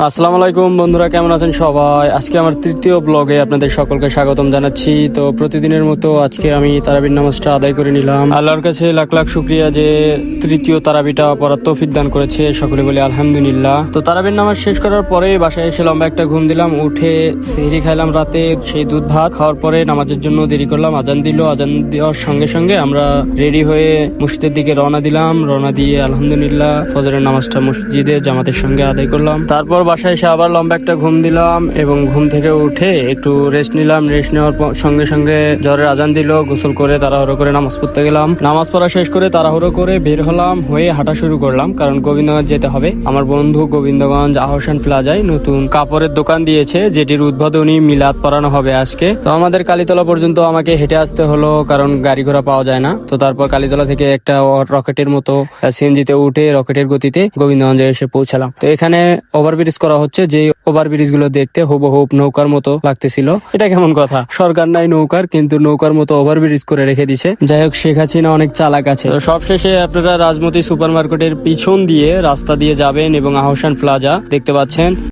আসসালামু আলাইকুম বন্ধুরা, কেমন আছেন সবাই? আজকে আমার তৃতীয় ব্লগে আপনাদের সকলকে স্বাগতম জানাচ্ছি। তো প্রতিদিনের মতো আজকে আমি তারাবির নামাজটা আদায় করে নিলাম। আল্লাহর কাছে লাখ লাখ শুক্রিয়া যে তৃতীয় তারাবিটা পড়ার তৌফিক দান করেছে। সকলে বলি আলহামদুলিল্লাহ। তো তারাবির নামাজ শেষ করার পরে বাসায় এসে লম্বা একটা ঘুম দিলাম। উঠে সেহরি খাইলাম, রাতে সেই দুধ ভাত খাওয়ার পরে নামাজের জন্য দেরি করলাম। আজান দিল, আজান দেওয়ার সঙ্গে সঙ্গে আমরা রেডি হয়ে মসজিদের দিকে রওনা দিলাম। রওনা দিয়ে আলহামদুলিল্লাহ ফজরের নামাজটা মসজিদে জামাতের সঙ্গে আদায় করলাম। তারপর বাসায় এসে আবার লম্বা একটা ঘুম দিলাম এবং ঘুম থেকে উঠে একটু রেস্ট নিলাম। রেস্ট নেওয়ার সঙ্গে সঙ্গে জোহরের আজান দিল, গোসল করে তাড়াহুড়ো করে নামাজ পড়তে গেলাম। নামাজ পড়া শেষ করে তাড়াহুড়ো করে বের হলাম, হয়ে হাঁটা শুরু করলাম, কারণ গোবিন্দগঞ্জ যেতে হবে। আমার বন্ধু গোবিন্দগঞ্জ আহসান প্লাজায় নতুন কাপড়ের দোকান দিয়েছে, যেটির উদ্বোধনী মিলাদ পড়ানো হবে আজকে। তো আমাদের কালীতলা পর্যন্ত আমাকে হেঁটে আসতে হলো, কারণ গাড়ি ঘোড়া পাওয়া যায় না। তো তারপর কালীতলা থেকে একটা রকেটের মতো সিএনজিতে উঠে রকেটের গতিতে গোবিন্দগঞ্জে এসে পৌঁছালাম। তো এখানে ওভারব্রিজ করা হচ্ছে, যে ওভারব্রিজ গুলো দেখতে হুবহুব নৌকার মতো লাগতেছিল। এটা কেমন কথা, সরকার নাই নৌকার, কিন্তু নৌকার মতো ওভারব্রিজ করে রেখে দিছে। যাই হোক, শেখ হাসিনা অনেক চালাক আছে। তো সবশেষে আপনারা রাজমতি সুপার মার্কেটের পিছন দিয়ে রাস্তা দিয়ে যাবেন এবং আহসান প্লাজা দেখতে পাচ্ছেন।